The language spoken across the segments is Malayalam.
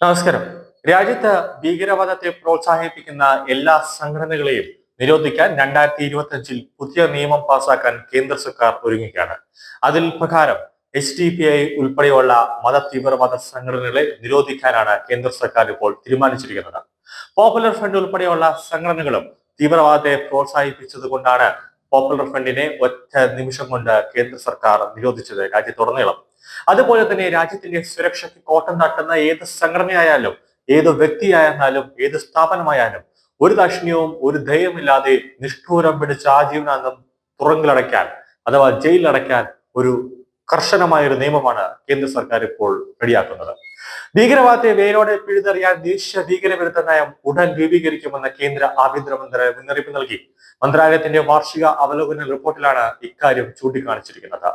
നമസ്കാരം. രാജ്യത്ത് ഭീകരവാദത്തെ പ്രോത്സാഹിപ്പിക്കുന്ന എല്ലാ സംഘടനകളെയും നിരോധിക്കാൻ 2025 പുതിയ നിയമം പാസാക്കാൻ കേന്ദ്ര സർക്കാർ ഒരുങ്ങുകയാണ്. അതിൽ പ്രകാരം HDPI ഉൾപ്പെടെയുള്ള മത തീവ്രവാദ സംഘടനകളെ നിരോധിക്കാനാണ് കേന്ദ്ര സർക്കാർ ഇപ്പോൾ തീരുമാനിച്ചിരിക്കുന്നത്. പോപ്പുലർ ഫ്രണ്ട് ഉൾപ്പെടെയുള്ള സംഘടനകളും തീവ്രവാദത്തെ പ്രോത്സാഹിപ്പിച്ചത് കൊണ്ടാണ് പോപ്പുലർ ഫ്രണ്ടിനെ ഒറ്റ നിമിഷം കൊണ്ട് കേന്ദ്ര സർക്കാർ നിരോധിച്ചത് രാജ്യത്തുടനീളം. അതുപോലെ തന്നെ രാജ്യത്തിന്റെ സുരക്ഷയ്ക്ക് കോട്ടം തട്ടുന്ന ഏത് സംഘടനയായാലും, ഏത് വ്യക്തിയായിരുന്നാലും, ഏത് സ്ഥാപനമായാലും ഒരു ദാക്ഷിണ്യവും ഒരു ദയവുമില്ലാതെ നിഷ്ഠൂരം പിടിച്ച് ആജീവനാന്തം തുറങ്കിലടയ്ക്കാൻ അഥവാ ജയിലിലടയ്ക്കാൻ ഒരു കർശനമായ ഒരു നിയമമാണ് കേന്ദ്ര സർക്കാർ ഇപ്പോൾ റെഡിയാക്കുന്നത്. ഭീകരവാദത്തെ വേരോടെ പിഴുതെറിയാൻ ദേശീയ ഭീകരവിരുദ്ധ നയം ഉടൻ രൂപീകരിക്കുമെന്ന് കേന്ദ്ര ആഭ്യന്തര മന്ത്രാലയം മുന്നറിയിപ്പ് നൽകി. മന്ത്രാലയത്തിന്റെ വാർഷിക അവലോകന റിപ്പോർട്ടിലാണ് ഇക്കാര്യം ചൂണ്ടിക്കാണിച്ചിരിക്കുന്നത്.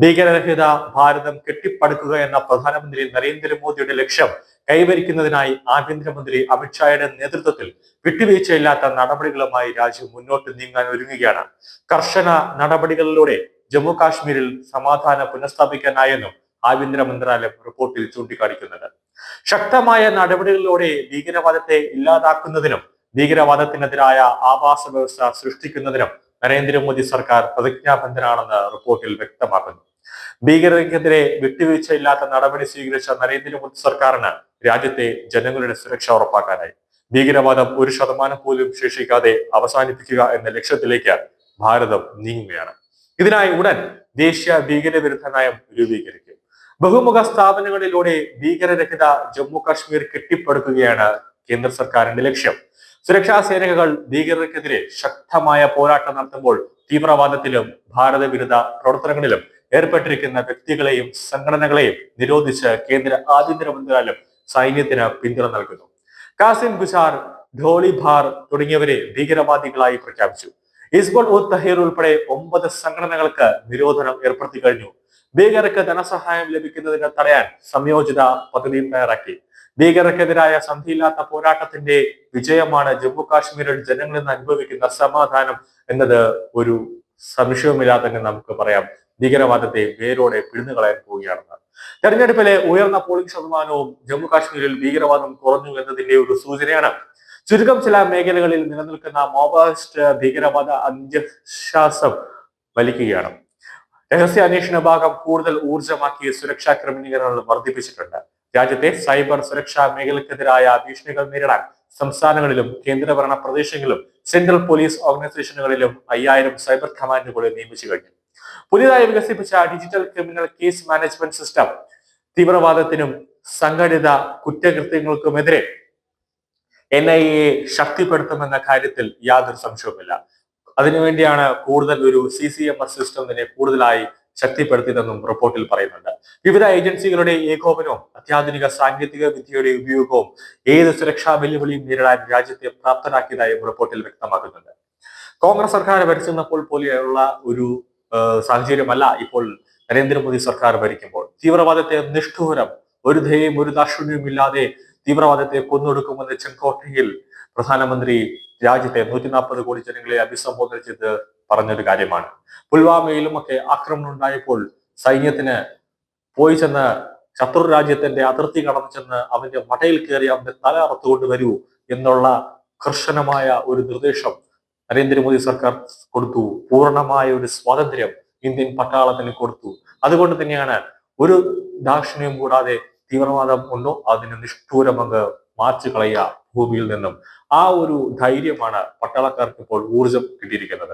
ഭീകരരഹിത ഭാരതം കെട്ടിപ്പടുക്കുക എന്ന പ്രധാനമന്ത്രി നരേന്ദ്രമോദിയുടെ ലക്ഷ്യം കൈവരിക്കുന്നതിനായി ആഭ്യന്തരമന്ത്രി അമിത്ഷായുടെ നേതൃത്വത്തിൽ വിട്ടുവീഴ്ചയില്ലാത്ത നടപടികളുമായി രാജ്യം മുന്നോട്ട് നീങ്ങാൻ ഒരുങ്ങുകയാണ്. കർശന നടപടികളിലൂടെ ജമ്മു കാശ്മീരിൽ സമാധാനം പുനഃസ്ഥാപിക്കാനായെന്നും ആഭ്യന്തര മന്ത്രാലയം റിപ്പോർട്ടിൽ ചൂണ്ടിക്കാണിക്കുന്നുണ്ട്. ശക്തമായ നടപടികളിലൂടെ ഭീകരവാദത്തെ ഇല്ലാതാക്കുന്നതിനും ഭീകരവാദത്തിനെതിരായ ആവാസ വ്യവസ്ഥ സൃഷ്ടിക്കുന്നതിനും നരേന്ദ്രമോദി സർക്കാർ പ്രതിജ്ഞാബദ്ധനാണെന്ന് റിപ്പോർട്ടിൽ വ്യക്തമാക്കുന്നു. ഭീകരതയ്ക്കെതിരെ വിട്ടുവീഴ്ചയില്ലാത്ത നടപടി സ്വീകരിച്ച നരേന്ദ്രമോദി സർക്കാരിന് രാജ്യത്തെ ജനങ്ങളുടെ സുരക്ഷ ഉറപ്പാക്കാനായി. ഭീകരവാദം 1% പോലും ശേഷിക്കാതെ അവസാനിപ്പിക്കുക എന്ന ലക്ഷ്യത്തിലേക്ക് ഭാരതം നീങ്ങുകയാണ്. ഇതിനായി ഉടൻ ദേശീയ ഭീകരവിരുദ്ധ നയം രൂപീകരിക്കും. ബഹുമുഖ സ്ഥാപനങ്ങളിലൂടെ ഭീകരരഹിത ജമ്മു കാശ്മീർ കെട്ടിപ്പടുക്കുകയാണ് കേന്ദ്ര സർക്കാരിന്റെ ലക്ഷ്യം. സുരക്ഷാ സേനകൾ ഭീകരർക്കെതിരെ ശക്തമായ പോരാട്ടം നടത്തുമ്പോൾ തീവ്രവാദത്തിലും ഭാരതവിരുദ്ധ പ്രവർത്തനങ്ങളിലും ഏർപ്പെട്ടിരിക്കുന്ന വ്യക്തികളെയും സംഘടനകളെയും നിരോധിച്ച് കേന്ദ്ര ആഭ്യന്തര മന്ത്രാലയം സൈന്യത്തിന് പിന്തുണ നൽകുന്നു. കാസിം ഗുസാർ, ധോളി ഭാർ തുടങ്ങിയവരെ ഭീകരവാദികളായി പ്രഖ്യാപിച്ചു. ഹിസ്ബുൾ ഉൽ തഹീർ ഉൾപ്പെടെ 9 സംഘടനകൾക്ക് നിരോധനം ഏർപ്പെടുത്തി കഴിഞ്ഞു. ഭീകരർക്ക് ധനസഹായം ലഭിക്കുന്നതിന് തടയാൻ സംയോജിത പദ്ധതിയും തയ്യാറാക്കി. ഭീകരർക്കെതിരായ സന്ധിയില്ലാത്ത പോരാട്ടത്തിന്റെ വിജയമാണ് ജമ്മു കാശ്മീരിൽ ജനങ്ങളിൽ നിന്ന് അനുഭവിക്കുന്ന സമാധാനം എന്നത് ഒരു സംശയവുമില്ലാതെ തന്നെ നമുക്ക് പറയാം. ഭീകരവാദത്തെ വേരോടെ പിഴുതുകളയാൻ പോവുകയാണെന്ന്. തെരഞ്ഞെടുപ്പിലെ ഉയർന്ന പോളിംഗ് ശതമാനവും ജമ്മു കാശ്മീരിൽ ഭീകരവാദം കുറഞ്ഞു എന്നതിന്റെ ഒരു സൂചനയാണ്. ചുരുക്കം ചില മേഖലകളിൽ നിലനിൽക്കുന്ന മോബായിസ്റ്റ് ഭീകരവാദ അന്ത്യശ്വാസം വലിക്കുകയാണ്. രഹസ്യ അന്വേഷണ ഭാഗം കൂടുതൽ ഊർജ്ജമാക്കി സുരക്ഷാ ക്രമീകരണങ്ങൾ വർദ്ധിപ്പിച്ചിട്ടുണ്ട്. രാജ്യത്തെ സൈബർ സുരക്ഷാ മേഖലക്കെതിരായ ഭീഷണികൾ നേരിടാൻ സംസ്ഥാനങ്ങളിലും കേന്ദ്രഭരണ പ്രദേശങ്ങളിലും സെൻട്രൽ പോലീസ് ഓർഗനൈസേഷനുകളിലും 5000 സൈബർ കമാൻഡുകളെ നിയമിച്ചു കഴിഞ്ഞു. പുതിയതായി വികസിപ്പിച്ച digital criminal case management system തീവ്രവാദത്തിനും സംഘടിത കുറ്റകൃത്യങ്ങൾക്കുമെതിരെ NIA ശക്തിപ്പെടുത്തുമെന്ന കാര്യത്തിൽ യാതൊരു സംശയവുമില്ല. അതിനുവേണ്ടിയാണ് കൂടുതൽ ഒരു CCMS സിസ്റ്റം കൂടുതലായി ശക്തിപ്പെടുത്തിയതെന്നും റിപ്പോർട്ടിൽ പറയുന്നുണ്ട്. വിവിധ ഏജൻസികളുടെ ഏകോപനവും അത്യാധുനിക സാങ്കേതിക വിദ്യയുടെ ഉപയോഗവും ഏത് സുരക്ഷാ വെല്ലുവിളിയും നേരിടാൻ രാജ്യത്തെ പ്രാപ്തരാക്കിയതായും റിപ്പോർട്ടിൽ വ്യക്തമാക്കുന്നുണ്ട്. കോൺഗ്രസ് സർക്കാർ ഭരിച്ചിരുന്നപ്പോൾ പോലെയുള്ള ഒരു സാഹചര്യമല്ല ഇപ്പോൾ നരേന്ദ്രമോദി സർക്കാർ ഭരിക്കുമ്പോൾ. തീവ്രവാദത്തെ നിഷ്ഠൂരം ഒരു ദയയും ഒരു ദാക്ഷിണ്യവും ഇല്ലാതെ തീവ്രവാദത്തെ കൊന്നൊടുക്കുമെന്ന് ചെങ്കോട്ടയിൽ പ്രധാനമന്ത്രി രാജ്യത്തെ 140 കോടി ജനങ്ങളെ അഭിസംബോധന ചെയ്ത് പറഞ്ഞൊരു കാര്യമാണ്. പുൽവാമയിലും ഒക്കെ ആക്രമണം ഉണ്ടായപ്പോൾ സൈന്യത്തിന് പോയി ചെന്ന് ശത്രു രാജ്യത്തിന്റെ അതിർത്തി കടന്നു ചെന്ന് അവന്റെ മടയിൽ കയറി അവന്റെ തല അറുത്തുകൊണ്ട് വരൂ എന്നുള്ള കർശനമായ ഒരു നിർദ്ദേശം നരേന്ദ്രമോദി സർക്കാർ കൊടുത്തു. പൂർണ്ണമായ ഒരു സ്വാതന്ത്ര്യം ഇന്ത്യൻ പട്ടാളത്തിന് കൊടുത്തു. അതുകൊണ്ട് തന്നെയാണ് ഒരു ദാക്ഷിണ്യം കൂടാതെ തീവ്രവാദം ഉണ്ടോ അതിന് നിഷ്ഠൂരമങ്ങ് മാർച്ച് കളയുക ഭൂമിയിൽ നിന്നും. ആ ഒരു ധൈര്യമാണ് പട്ടാളക്കാർക്ക് ഇപ്പോൾ ഊർജം കിട്ടിയിരിക്കുന്നത്.